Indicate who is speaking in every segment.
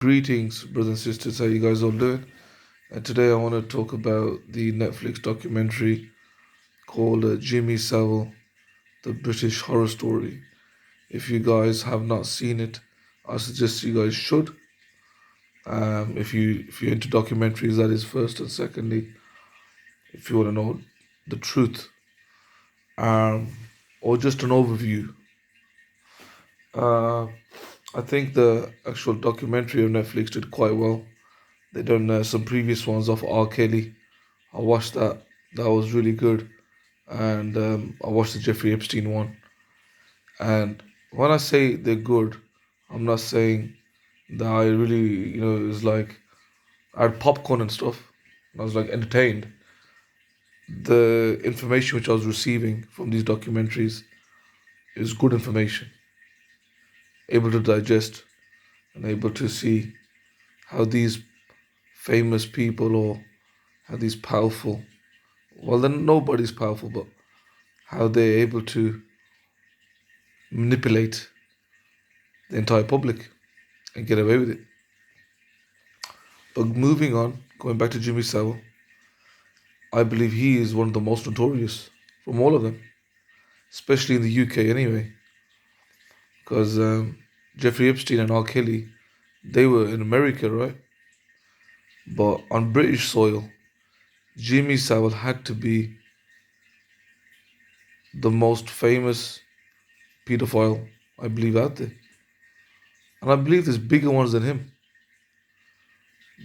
Speaker 1: Greetings, brothers and sisters. How you guys all doing? And today I want to talk about the Netflix documentary called Jimmy Savile, the British Horror Story. If you guys have not seen it, I suggest you guys should. If you're into documentaries, that is first, and secondly, if you want to know the truth, um, or just an overview. Uh, I think the actual documentary on Netflix did quite well. They done some previous ones of R. Kelly. I watched that. That was really good. And I watched the Jeffrey Epstein one. And when I say they're good, I'm not saying that I really, it was like I had popcorn and stuff. I was like entertained. The information which I was receiving from these documentaries is good information, able to digest and able to see how these famous people or how these powerful, well, then nobody's powerful, but how they're able to manipulate the entire public and get away with it. But moving on, going back to Jimmy Savile, I believe he is one of the most notorious from all of them, especially in the UK anyway, because Jeffrey Epstein and R. Kelly, they were in America, right? But on British soil, Jimmy Savile had to be the most famous pedophile, I believe, out there. And I believe there's bigger ones than him,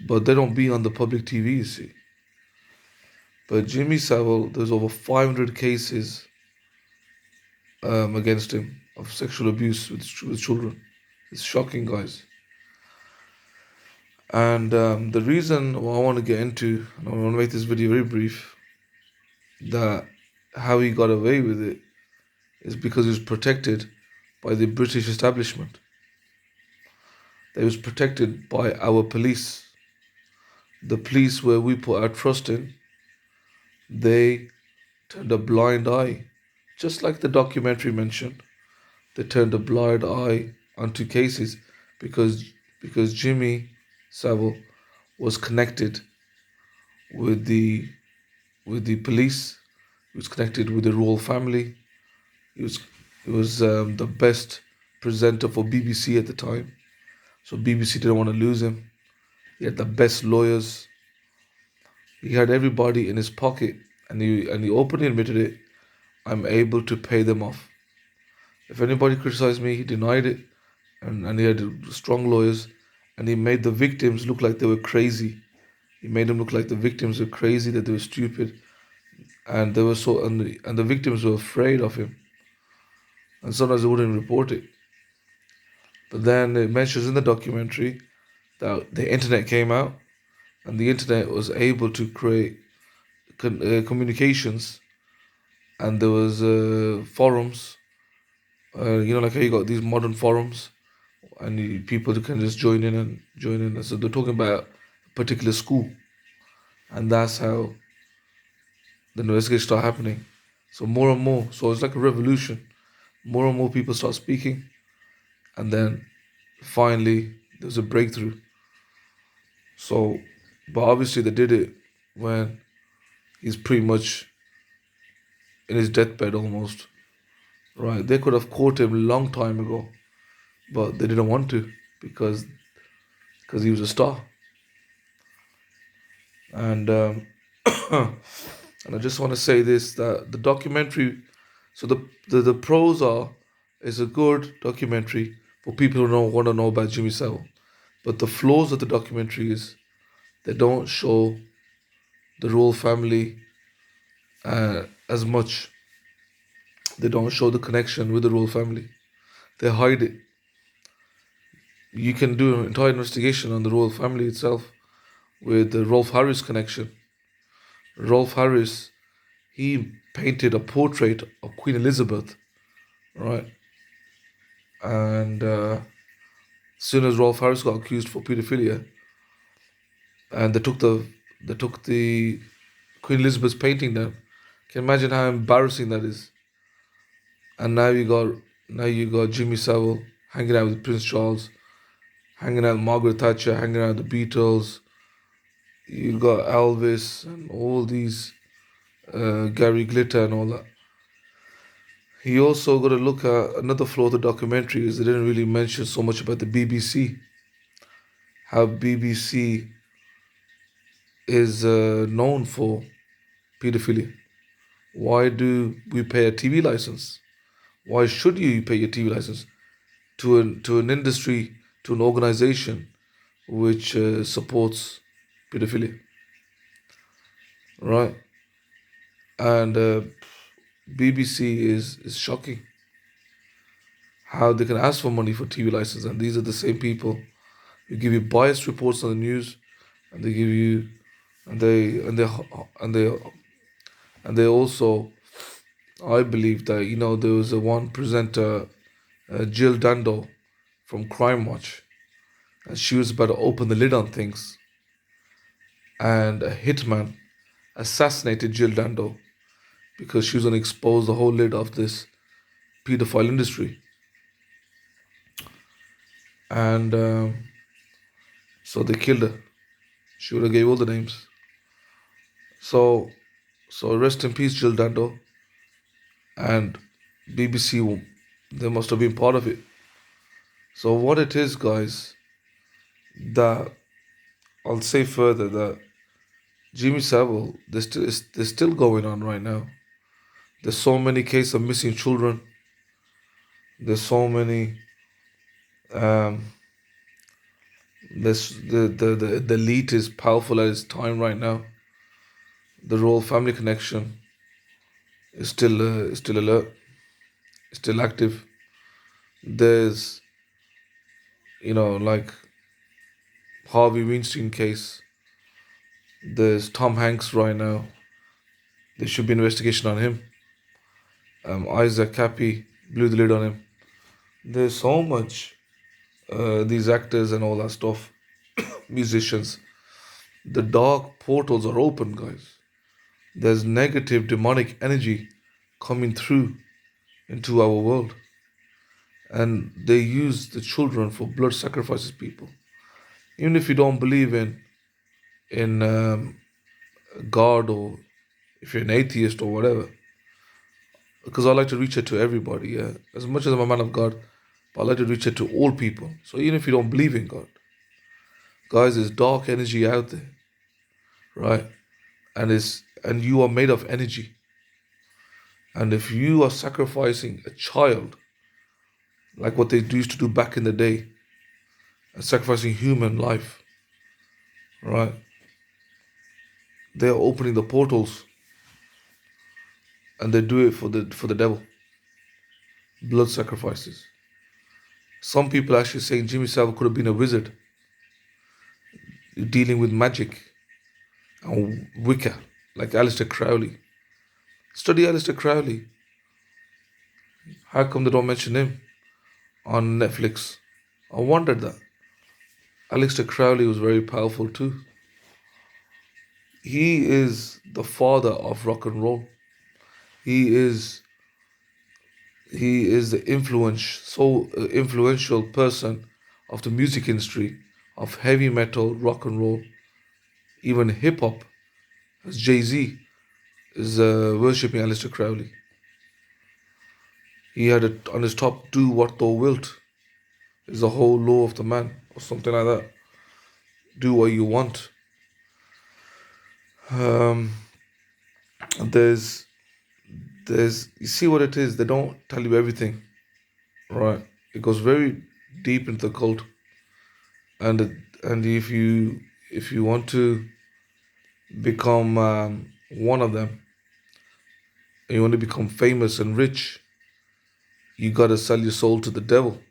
Speaker 1: but they don't be on the public TV, you see. But Jimmy Savile, there's over 500 cases against him of sexual abuse with children. It's shocking, guys. And the reason why I want to get into, and I want to make this video very brief, that how he got away with it is because he was protected by the British establishment. That he was protected by our police. The police where we put our trust in, they turned a blind eye. Just like the documentary mentioned, they turned a blind eye onto cases because because Jimmy Savile was connected with the police. He was connected with the royal family. He was the best presenter for BBC at the time. So BBC didn't want to lose him. He had the best lawyers. He had everybody in his pocket, and he openly admitted it. I'm able to pay them off. If anybody criticized me, he denied it, and he had strong lawyers, and he made the victims look like they were crazy. He made them look like the victims were crazy, that they were stupid, and they were and the victims were afraid of him, and sometimes they wouldn't report it. But then it mentions in the documentary that the internet came out, and the internet was able to create communications, and there was forums. Like how you got these modern forums, and people can just join in and join in. So they're talking about a particular school, and that's how the investigations start happening. So more and more, so it's like a revolution. More and more people start speaking, and then finally there's a breakthrough. So, but obviously they did it when he's pretty much in his deathbed almost. Right? They could have caught him a long time ago, but they didn't want to because he was a star. And and I just want to say this, that the documentary, so the pros are, is a good documentary for people who don't want to know about Jimmy Savile. But the flaws of the documentary is they don't show the royal family as much. They don't show the connection with the royal family. They hide it. You can do an entire investigation on the royal family itself with the Rolf Harris connection. Rolf Harris, he painted a portrait of Queen Elizabeth, right? And as soon as Rolf Harris got accused for pedophilia, and they took the Queen Elizabeth's painting down. Can you imagine how embarrassing that is? And now you got Jimmy Savile hanging out with Prince Charles, hanging out with Margaret Thatcher, hanging out with the Beatles. You got Elvis and all these Gary Glitter and all that. He also got to look at another flaw of the documentary is they didn't really mention so much about the BBC. How BBC is known for pedophilia. Why do we pay a TV license? Why should you pay your TV license to an industry, to an organization which supports pedophilia, right? And BBC is shocking how they can ask for money for TV license, and these are the same people who give you biased reports on the news, and they give you, and and they and they also, I believe that there was a one presenter, Jill Dando from Crime Watch, and she was about to open the lid on things, and a hitman assassinated Jill Dando because she was going to expose the whole lid of this pedophile industry. And so they killed her. She would have gave all the names. So so rest in peace, Jill Dando. And BBC, they must have been part of it. So what it is, guys, that I'll say further that Jimmy Savile, they're still going on right now. There's so many cases of missing children. There's so many. Um, the elite is powerful at its time right now. The royal family connection is still alert, is still active. There's like Harvey Weinstein case. There's Tom Hanks right now. There should be investigation on him. Isaac Cappy blew the lid on him. There's so much. These actors and all that stuff, musicians. The dark portals are open, guys. There's negative demonic energy coming through into our world, and they use the children for blood sacrifices. People, even if you don't believe in God, or if you're an atheist or whatever, because I like to reach it to everybody. Yeah, as much as I'm a man of God, but I like to reach it to all people. So even if you don't believe in God, guys, there's dark energy out there, right? And you are made of energy. And if you are sacrificing a child, like what they used to do back in the day, and sacrificing human life, right? They are opening the portals, and they do it for the devil. Blood sacrifices. Some people actually saying Jimmy Savile could have been a wizard dealing with magic and Wicca, like Aleister Crowley. Study Aleister Crowley. How come they don't mention him on Netflix? I wondered that. Aleister Crowley was very powerful too. He is the father of rock and roll. He is he is the influential person of the music industry, of heavy metal, rock and roll, even hip hop. As Jay Z is worshipping Aleister Crowley. He had it on his top, "Do what thou wilt," is the whole law of the man, or something like that. Do what you want. Um, there's you see what it is. They don't tell you everything, right? It goes very deep into the cult, and if you want to become one of them, and you want to become famous and rich, you gotta sell your soul to the devil.